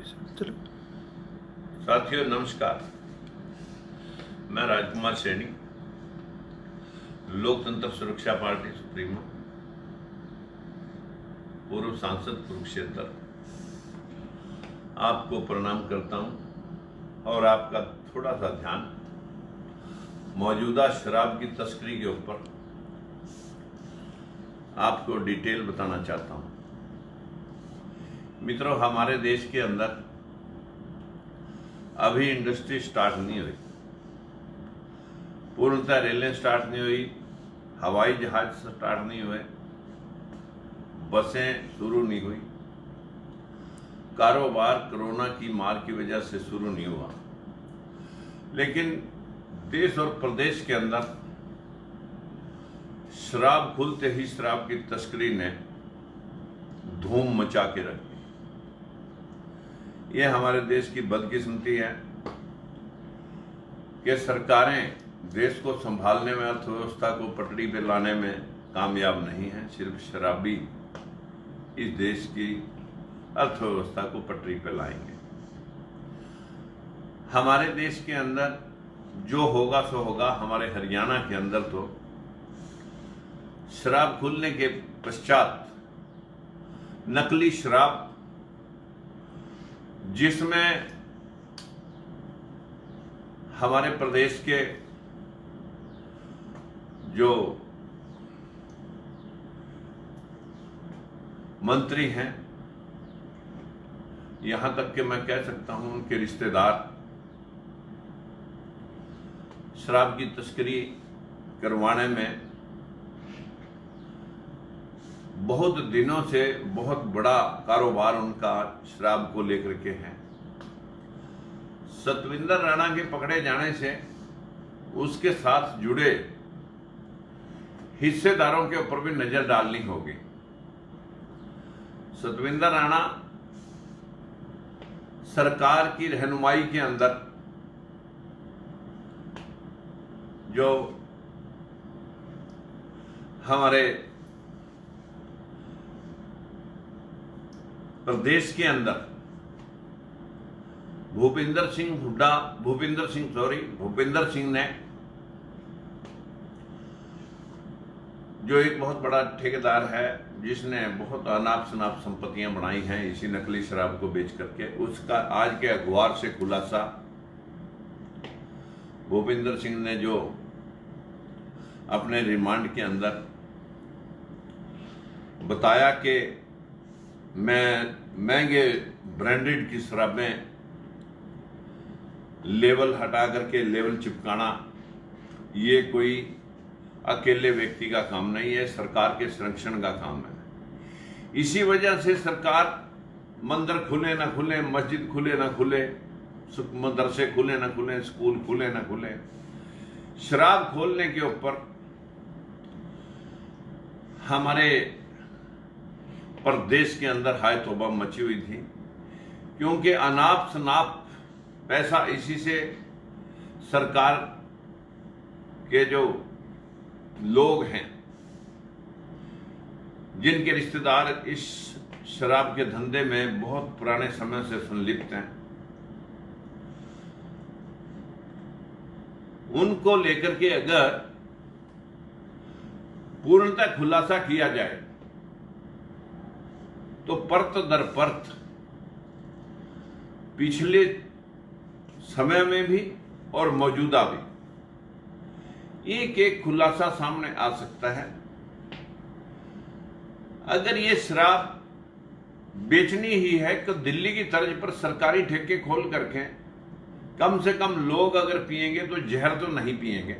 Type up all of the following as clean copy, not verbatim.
चलो। साथियों नमस्कार, मैं राजकुमार सैनी, लोकतंत्र सुरक्षा पार्टी सुप्रीमो, पूर्व सांसद कुरुक्षेत्र, आपको प्रणाम करता हूं और आपका थोड़ा सा ध्यान मौजूदा शराब की तस्करी के ऊपर आपको डिटेल बताना चाहता हूं। मित्रों, हमारे देश के अंदर अभी इंडस्ट्री स्टार्ट नहीं हुई, पूर्णतः रेलें स्टार्ट नहीं हुई, हवाई जहाज स्टार्ट नहीं हुए, बसें शुरू नहीं हुई, कारोबार कोरोना की मार की वजह से शुरू नहीं हुआ। लेकिन देश और प्रदेश के अंदर शराब खुलते ही शराब की तस्करी ने धूम मचा के रख दी। यह हमारे देश की बदकिस्मती है कि सरकारें देश को संभालने में, अर्थव्यवस्था को पटरी पे लाने में कामयाब नहीं है। सिर्फ शराबी इस देश की अर्थव्यवस्था को पटरी पे लाएंगे। हमारे देश के अंदर जो होगा सो होगा। हमारे हरियाणा के अंदर तो शराब खुलने के पश्चात नकली शराब, जिसमें हमारे प्रदेश के जो मंत्री हैं, यहां तक कि मैं कह सकता हूं उनके रिश्तेदार शराब की तस्करी करवाने में बहुत दिनों से बहुत बड़ा कारोबार उनका शराब को लेकर के है। सतविंदर राणा के पकड़े जाने से उसके साथ जुड़े हिस्सेदारों के ऊपर भी नजर डालनी होगी। सतविंदर राणा सरकार की रहनुमाई के अंदर जो हमारे प्रदेश के अंदर भूपिंदर सिंह ने जो एक बहुत बड़ा ठेकेदार है, जिसने बहुत अनाप शनाप संपत्तियां बनाई हैं इसी नकली शराब को बेच करके, उसका आज के अखबार से खुलासा भूपिंदर सिंह ने जो अपने रिमांड के अंदर बताया कि मैं महंगे ब्रांडेड की शराबें लेवल हटा करके लेवल चिपकाना ये कोई अकेले व्यक्ति का काम नहीं है, सरकार के संरक्षण का काम है। इसी वजह से सरकार मंदिर खुले ना खुले, मस्जिद खुले ना खुले, मदरसे खुले ना खुले, स्कूल खुले ना खुले, शराब खोलने के ऊपर हमारे प्रदेश के अंदर हाय तौबा मची हुई थी। क्योंकि अनाप शनाप पैसा इसी से सरकार के जो लोग हैं, जिनके रिश्तेदार इस शराब के धंधे में बहुत पुराने समय से संलिप्त हैं, उनको लेकर के अगर पूर्णतः खुलासा किया जाए तो परत दर परत पिछले समय में भी और मौजूदा भी एक एक खुलासा सामने आ सकता है। अगर ये शराब बेचनी ही है तो दिल्ली की तर्ज पर सरकारी ठेके खोल करके कम से कम लोग अगर पिएंगे तो जहर तो नहीं पिएंगे,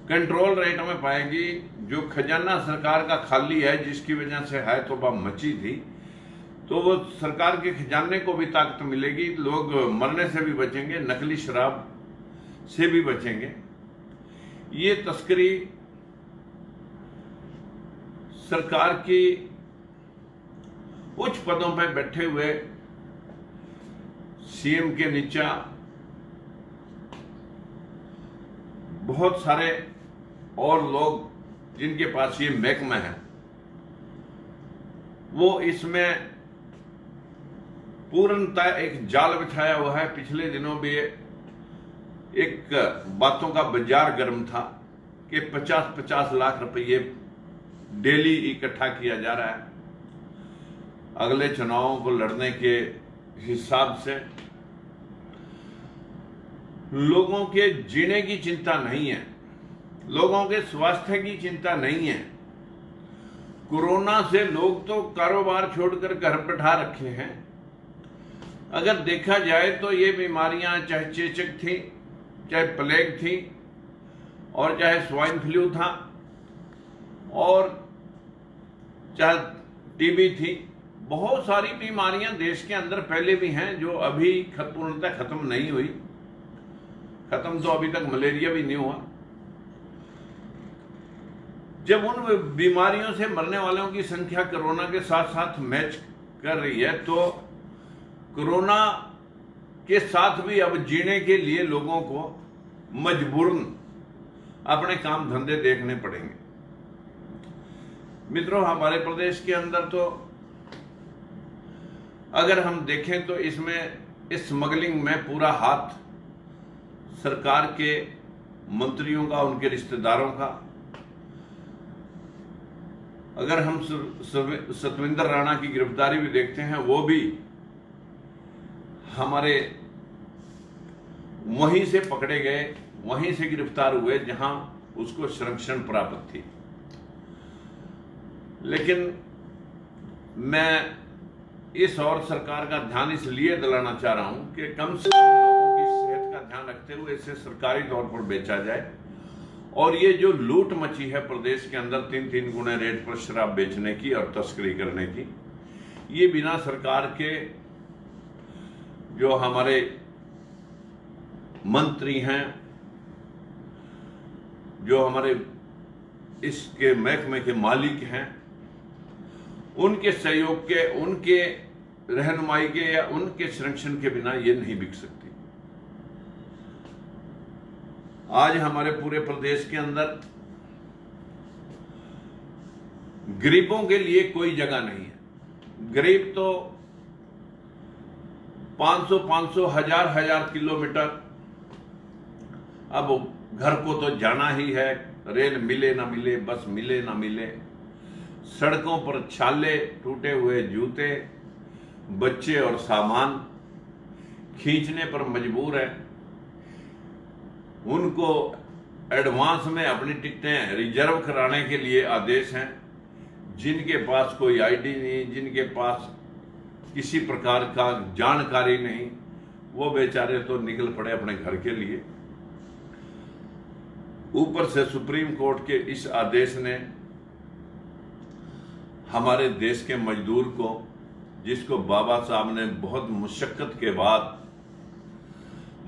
कंट्रोल रेट में पाएंगी। जो खजाना सरकार का खाली है, जिसकी वजह से हाय तौबा मची थी, तो वो सरकार के खजाने को भी ताकत मिलेगी, लोग मरने से भी बचेंगे, नकली शराब से भी बचेंगे। ये तस्करी सरकार की उच्च पदों पर बैठे हुए सीएम के नीचा बहुत सारे और लोग जिनके पास ये महकमा है, वो इसमें पूर्णतः एक जाल बिछाया हुआ है। पिछले दिनों भी एक बातों का बाजार गर्म था कि 50-50 लाख रुपये डेली इकट्ठा किया जा रहा है अगले चुनावों को लड़ने के हिसाब से। लोगों के जीने की चिंता नहीं है, लोगों के स्वास्थ्य की चिंता नहीं है। कोरोना से लोग तो कारोबार छोड़कर घर बैठा रखे हैं। अगर देखा जाए तो ये बीमारियां चाहे चेचक थी, चाहे प्लेग थी, और चाहे स्वाइन फ्लू था, और चाहे टीबी थी, बहुत सारी बीमारियां देश के अंदर पहले भी हैं जो अभी पूर्णतः खत्म नहीं हुई। खत्म तो अभी तक मलेरिया भी नहीं हुआ। जब उन बीमारियों से मरने वालों की संख्या कोरोना के साथ साथ मैच कर रही है, तो कोरोना के साथ भी अब जीने के लिए लोगों को मजबूरन अपने काम धंधे देखने पड़ेंगे। मित्रों, हमारे प्रदेश के अंदर तो अगर हम देखें तो इसमें इस स्मगलिंग में पूरा हाथ सरकार के मंत्रियों का, उनके रिश्तेदारों का। अगर हम सतविंदर राणा की गिरफ्तारी भी देखते हैं, वो भी हमारे वहीं से पकड़े गए, वहीं से गिरफ्तार हुए जहां उसको संरक्षण प्राप्त थी। लेकिन मैं इस और सरकार का ध्यान इसलिए दिलाना चाह रहा हूं कि कम से कम लोगों की सेहत का ध्यान रखते हुए इसे सरकारी तौर पर बेचा जाए। और ये जो लूट मची है प्रदेश के अंदर 3-3 गुने रेट पर शराब बेचने की और तस्करी करने की, ये बिना सरकार के जो हमारे मंत्री हैं, जो हमारे इसके महकमे के मालिक हैं, उनके सहयोग के, उनके रहनुमाई के या उनके संरक्षण के बिना ये नहीं बिक सकती। आज हमारे पूरे प्रदेश के अंदर गरीबों के लिए कोई जगह नहीं है। गरीब तो 500 हजार किलोमीटर अब घर को तो जाना ही है, रेल मिले ना मिले, बस मिले ना मिले, सड़कों पर छाले, टूटे हुए जूते, बच्चे और सामान खींचने पर मजबूर है। उनको एडवांस में अपनी टिकटें रिजर्व कराने के लिए आदेश हैं। जिनके पास कोई आईडी नहीं, जिनके पास किसी प्रकार का जानकारी नहीं, वो बेचारे तो निकल पड़े अपने घर के लिए। ऊपर से सुप्रीम कोर्ट के इस आदेश ने हमारे देश के मजदूर को, जिसको बाबा साहब ने बहुत मुशक्कत के बाद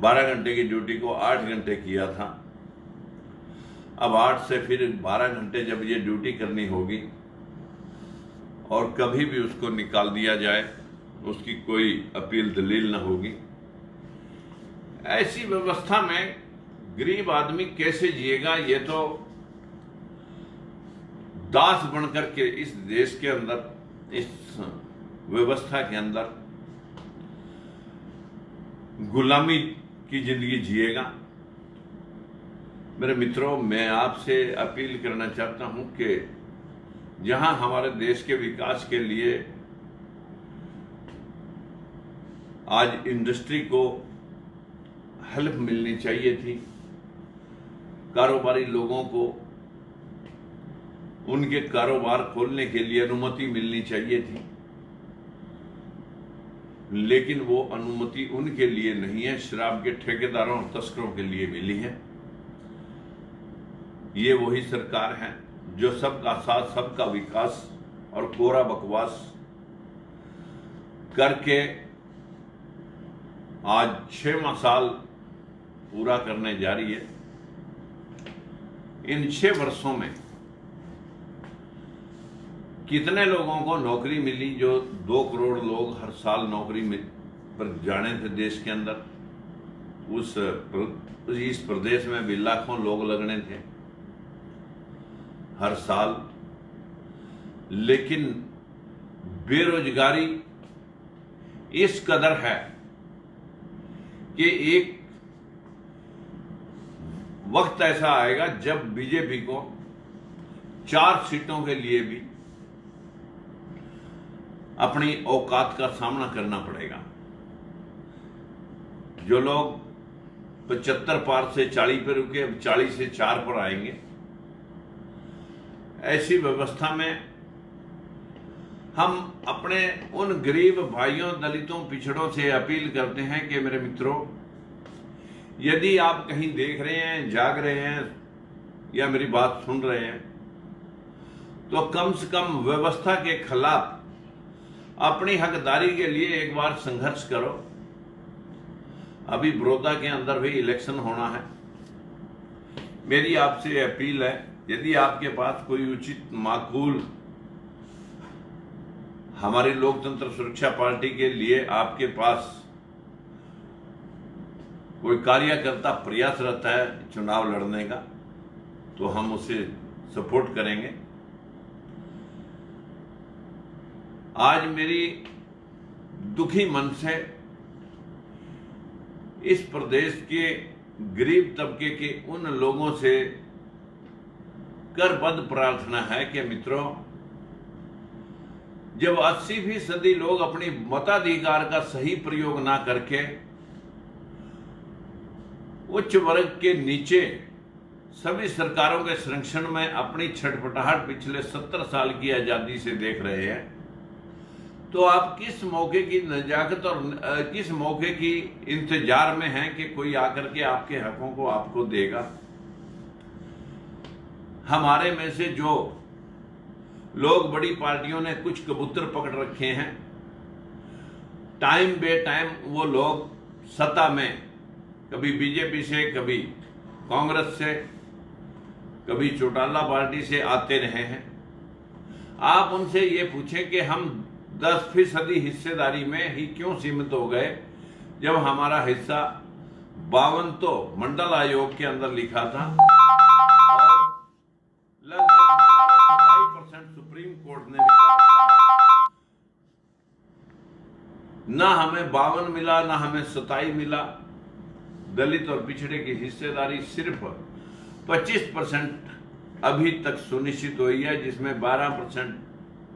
12 घंटे की ड्यूटी को 8 घंटे किया था, अब 8 से फिर 12 घंटे जब ये ड्यूटी करनी होगी और कभी भी उसको निकाल दिया जाए, उसकी कोई अपील दलील न होगी। ऐसी व्यवस्था में गरीब आदमी कैसे जिएगा? ये तो दास बनकर के इस देश के अंदर, इस व्यवस्था के अंदर गुलामी की जिंदगी जिएगा। मेरे मित्रों, मैं आपसे अपील करना चाहता हूं कि जहां हमारे देश के विकास के लिए आज इंडस्ट्री को हेल्प मिलनी चाहिए थी, कारोबारी लोगों को उनके कारोबार खोलने के लिए अनुमति मिलनी चाहिए थी, लेकिन वो अनुमति उनके लिए नहीं है, शराब के ठेकेदारों और तस्करों के लिए मिली है। ये वही सरकार है जो सबका साथ, सबका विकास और कोरा बकवास करके आज 6वां साल पूरा करने जा रही है। इन 6 वर्षों में कितने लोगों को नौकरी मिली? जो 2 करोड़ लोग हर साल नौकरी में पर जाने थे देश के अंदर, इस प्रदेश में भी लाखों लोग लगने थे हर साल। लेकिन बेरोजगारी इस कदर है कि एक वक्त ऐसा आएगा जब बीजेपी को 4 सीटों के लिए भी अपनी औकात का सामना करना पड़ेगा। जो लोग 75 पार से 40 पर रुके, अब 40 से 4 पर आएंगे। ऐसी व्यवस्था में हम अपने उन गरीब भाइयों, दलितों, पिछड़ों से अपील करते हैं कि मेरे मित्रों, यदि आप कहीं देख रहे हैं, जाग रहे हैं या मेरी बात सुन रहे हैं, तो कम से कम व्यवस्था के खिलाफ अपनी हकदारी के लिए एक बार संघर्ष करो। अभी बड़ौदा के अंदर भी इलेक्शन होना है। मेरी आपसे अपील है, यदि आपके पास कोई उचित, माकूल, हमारी लोकतंत्र सुरक्षा पार्टी के लिए आपके पास कोई कार्यकर्ता प्रयासरत है चुनाव लड़ने का, तो हम उसे सपोर्ट करेंगे। आज मेरी दुखी मन से इस प्रदेश के गरीब तबके के उन लोगों से करबद्ध प्रार्थना है कि मित्रों, जब 80% लोग अपनी मताधिकार का सही प्रयोग ना करके उच्च वर्ग के नीचे सभी सरकारों के संरक्षण में अपनी छटपटाहट पिछले 70 साल की आजादी से देख रहे हैं, तो आप किस मौके की नजाकत और किस मौके की इंतजार में हैं कि कोई आकर के आपके हकों को आपको देगा। हमारे में से जो लोग, बड़ी पार्टियों ने कुछ कबूतर पकड़ रखे हैं, टाइम बे टाइम वो लोग सत्ता में कभी बीजेपी से, कभी कांग्रेस से, कभी चौटाला पार्टी से आते रहे हैं। आप उनसे ये पूछें कि हम 10% हिस्सेदारी में ही क्यों सीमित हो गए, जब हमारा हिस्सा 52 तो मंडल आयोग के अंदर लिखा था और लगभग 27% सुप्रीम कोर्ट ने भी कहा। ना हमें 52 मिला, ना हमें 27 मिला। दलित और पिछड़े की हिस्सेदारी सिर्फ 25% अभी तक सुनिश्चित हुई है, जिसमें 12%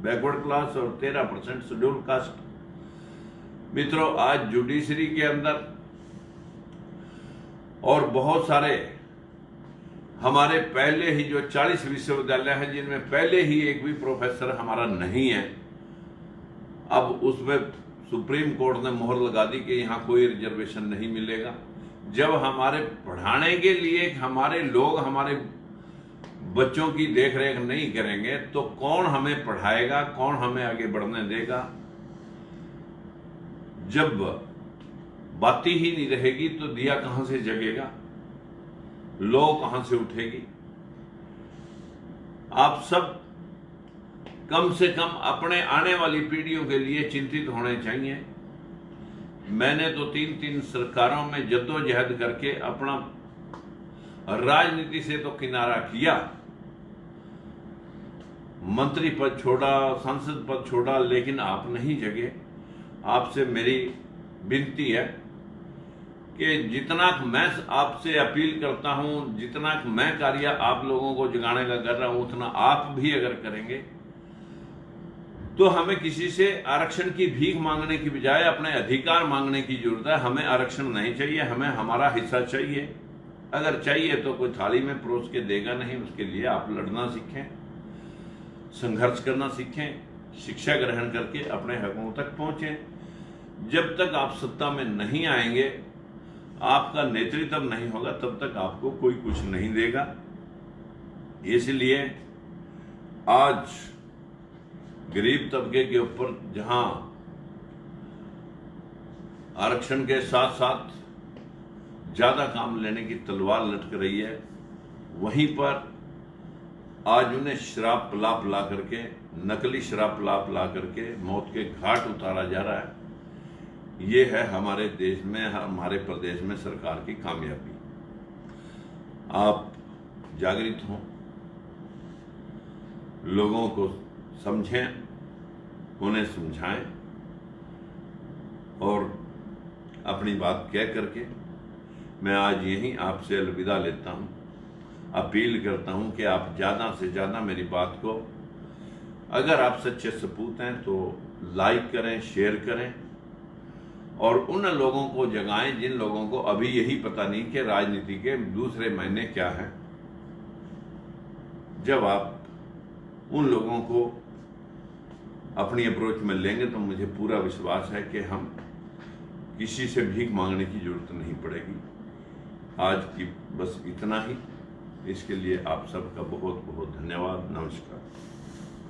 बैकवर्ड क्लास और 13% शेड्यूल कास्ट। मित्रों, आज जुडिशरी के अंदर और बहुत सारे हमारे पहले ही जो 40 विश्वविद्यालय हैं, जिनमें पहले ही एक भी प्रोफेसर हमारा नहीं है, अब उसमें सुप्रीम कोर्ट ने मोहर लगा दी कि यहां कोई रिजर्वेशन नहीं मिलेगा। जब हमारे पढ़ाने के लिए हमारे लोग हमारे बच्चों की देखरेख नहीं करेंगे, तो कौन हमें पढ़ाएगा, कौन हमें आगे बढ़ने देगा। जब बाती ही नहीं रहेगी तो दिया कहां से जगेगा, लौ कहां से उठेगी। आप सब कम से कम अपने आने वाली पीढ़ियों के लिए चिंतित होने चाहिए। मैंने तो 3 सरकारों में जद्दोजहद करके अपना राजनीति से तो किनारा किया, मंत्री पद छोड़ा, सांसद पद छोड़ा, लेकिन आप नहीं जगे। आपसे मेरी विनती है कि जितना मैं आपसे अपील करता हूं, जितना मैं कार्य आप लोगों को जगाने का कर रहा हूं, उतना आप भी अगर करेंगे तो हमें किसी से आरक्षण की भीख मांगने की बजाय अपने अधिकार मांगने की जरूरत है। हमें आरक्षण नहीं चाहिए, हमें हमारा हिस्सा चाहिए। अगर चाहिए तो कोई थाली में परोस के देगा नहीं। उसके लिए आप लड़ना सीखें, संघर्ष करना सीखें, शिक्षा ग्रहण करके अपने हकों तक पहुंचें। जब तक आप सत्ता में नहीं आएंगे, आपका नेतृत्व नहीं होगा, तब तक आपको कोई कुछ नहीं देगा। इसलिए आज गरीब तबके के ऊपर जहां आरक्षण के साथ साथ ज्यादा काम लेने की तलवार लटक रही है, वहीं पर आज उन्हें शराब पिला पिला करके, नकली शराब पिला पिला करके मौत के घाट उतारा जा रहा है। ये है हमारे देश में, हमारे प्रदेश में सरकार की कामयाबी। आप जागृत हों, लोगों को समझें, उन्हें समझाएं अपनी बात कह करके मैं आज यहीं आपसे अलविदा लेता हूं। अपील करता हूं कि आप ज़्यादा से ज़्यादा मेरी बात को, अगर आप सच्चे सपूत हैं तो लाइक करें, शेयर करें और उन लोगों को जगाएं जिन लोगों को अभी यही पता नहीं कि राजनीति के दूसरे महीने क्या है। जब आप उन लोगों को अपनी अप्रोच में लेंगे तो मुझे पूरा विश्वास है कि हम किसी से भीख मांगने की जरूरत नहीं पड़ेगी। आज की बस इतना ही। इसके लिए आप सबका बहुत बहुत धन्यवाद। नमस्कार।